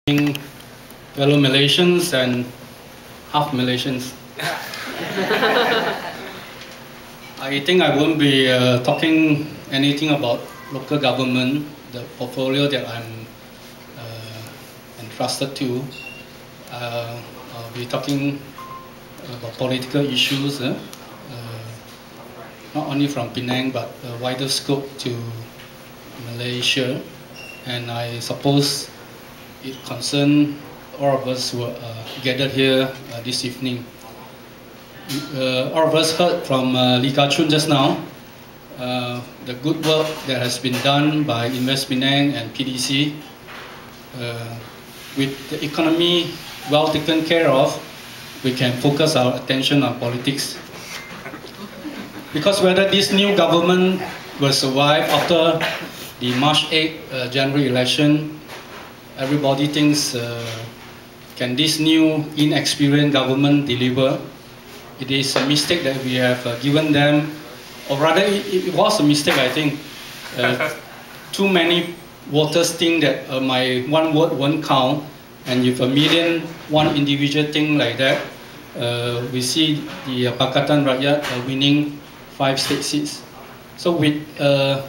evening, fellow Malaysians and half Malaysians. I think I won't be talking anything about local government, the portfolio that I'm entrusted to. I'll be talking about political issues, not only from Penang but a wider scope to Malaysia. And I suppose it concerns all of us who are gathered here this evening. All of us heard from Lee Ka-chun just now the good work that has been done by Invest Penang and PDC. With the economy well taken care of, we can focus our attention on politics. Because whether this new government will survive after the March 8 general election, everybody thinks, can this new inexperienced government deliver? It is a mistake that we have given them, or rather it was a mistake, I think. Too many voters think that my one vote won't count, and if a million, one individual think like that, we see the Pakatan Rakyat winning 5 state seats. So with the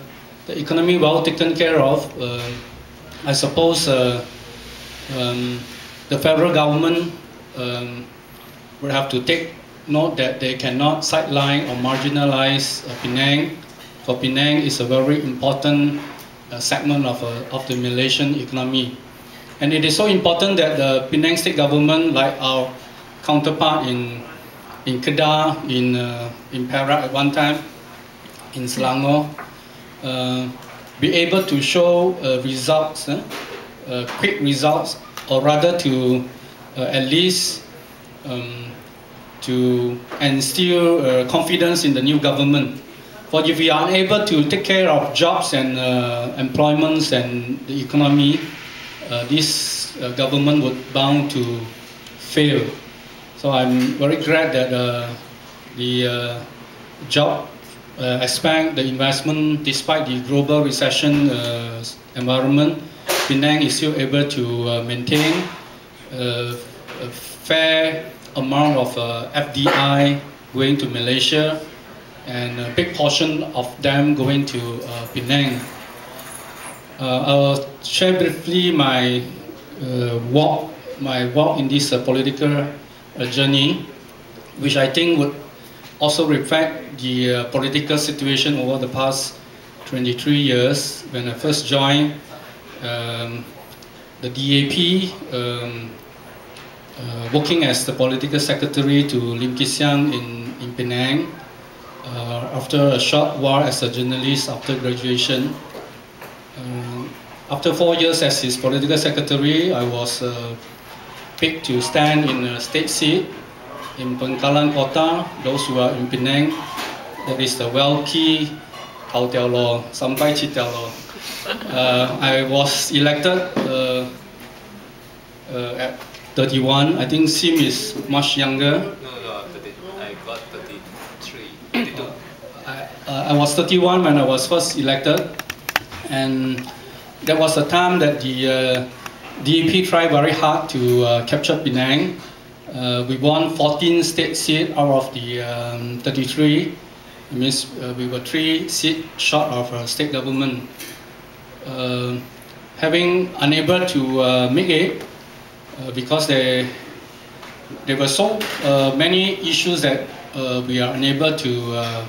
economy well taken care of, I suppose the federal government will have to take note that they cannot sideline or marginalize Penang. For Penang is a very important segment of the Malaysian economy. And it is so important that the Penang state government, like our counterpart in Kedah, in Perak at one time, in Selangor, be able to show results, quick results, or rather to at least to instill confidence in the new government. For if we are unable to take care of jobs and employments and the economy, this government would bound to fail. So I'm very glad that the job aspect, the investment, despite the global recession environment, Penang is still able to maintain a fair amount of FDI going to Malaysia, and a big portion of them going to Penang. I'll share briefly my walk in this political journey, which I think would also reflect the political situation over the past 23 years. When I first joined the DAP, working as the political secretary to Lim Kee Siang in Penang, after a short while as a journalist after graduation. After 4 years as his political secretary, I was picked to stand in a state seat in Pengkalan Kota. Those who are in Penang, that is the Welki Tau Tiao Lo, Sampai Chi Tiao Lo. I was elected at 31. I think Sim is much younger. No, I got 33, 32. I was 31 when I was first elected, and that was the time that the DAP tried very hard to capture Penang. We won 14 state seats out of the 33. It means we were 3 seats short of state government. Having unable to make it because there were so many issues that we are unable to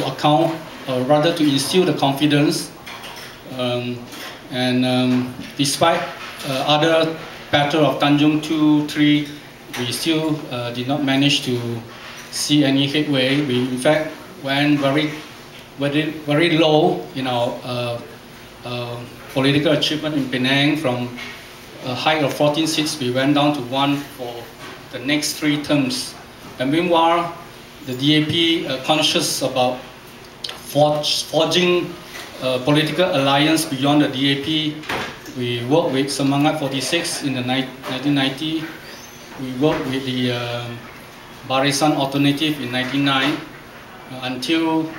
account, or rather to instill the confidence. Despite other battle of Tanjung 2, 3, we still did not manage to see any headway. We in fact went very low in our political achievement in Penang. From a height of 14 seats, we went down to 1 for the next 3 terms. And meanwhile, the DAP, conscious about forging political alliance beyond the DAP, we worked with Semangat 46 in the 1990. We worked with the Barisan Alternative in 1999, until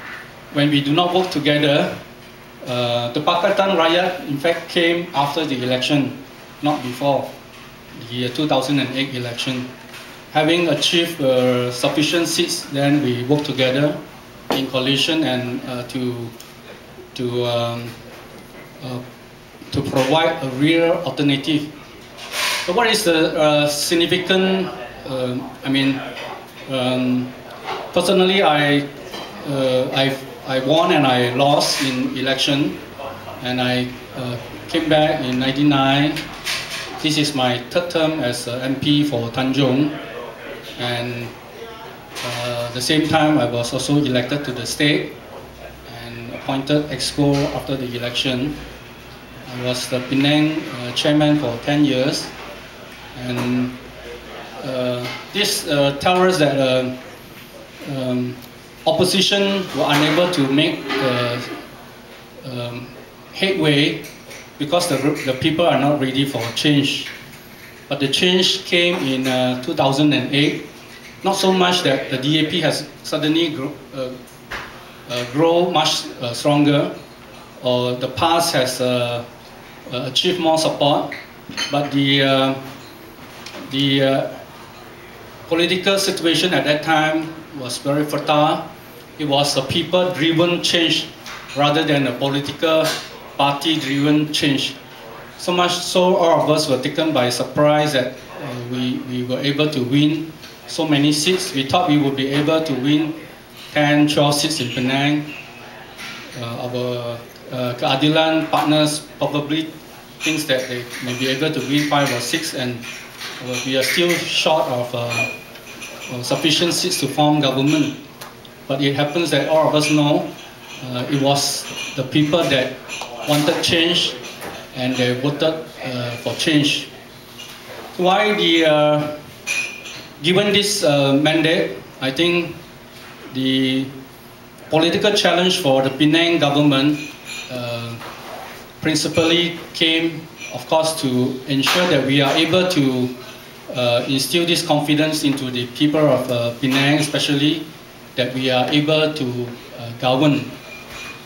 when we do not work together, the Pakatan Rakyat in fact came after the election. not before the 2008 election. Having achieved sufficient seats, then we work together in coalition and to provide a real alternative. So what is the significant? Personally, I won and I lost in election, and I came back in '99. This is my third term as MP for Tanjung, and the same time I was also elected to the state and appointed EXCO after the election. I was the Penang chairman for 10 years, and this tells us that opposition were unable to make headway because the people are not ready for change. But the change came in 2008. Not so much that the DAP has suddenly grow much stronger, or the past has achieved more support, but the political situation at that time was very fertile. It was a people-driven change rather than a political party-driven change. So much so all of us were taken by surprise that we were able to win so many seats. We thought we would be able to win 10, 12 seats in Penang. Our Keadilan partners probably thinks that they may be able to win 5 or 6, and we are still short of sufficient seats to form government. But it happens that all of us know it was the people that wanted change, and they voted for change. Why given this mandate, I think the political challenge for the Penang government principally came, of course, to ensure that we are able to instill this confidence into the people of Penang, especially that we are able to govern.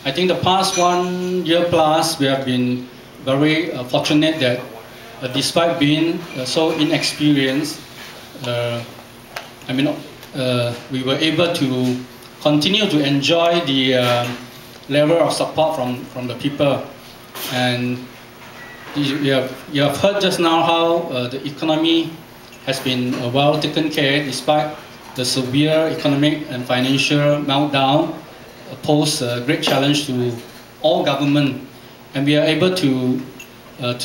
I think the past 1 year plus, we have been very fortunate that despite being so inexperienced, we were able to continue to enjoy the level of support from the people. And you have heard just now how the economy has been well taken care despite the severe economic and financial meltdown pose a great challenge to all government, and we are able to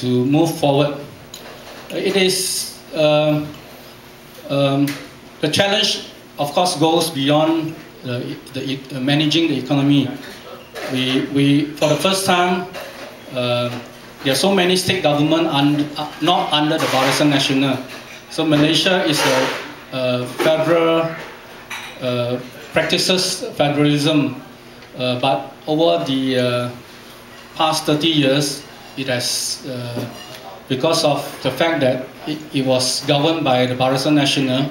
move forward. It is the challenge, of course, goes beyond managing the economy. We for the first time, there are so many state government not under the Barisan Nasional. So Malaysia is a federal practices federalism, but over the past 30 years, it has because of the fact that it was governed by the Barisan Nasional,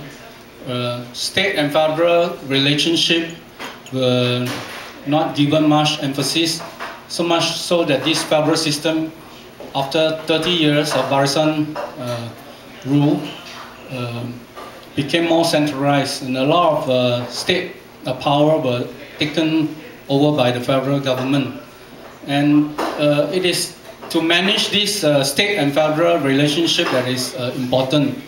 state and federal relationship were not given much emphasis, so much so that this federal system, after 30 years of Barisan rule, became more centralized, and a lot of state power were taken over by the federal government. And it is to manage this state and federal relationship that is important.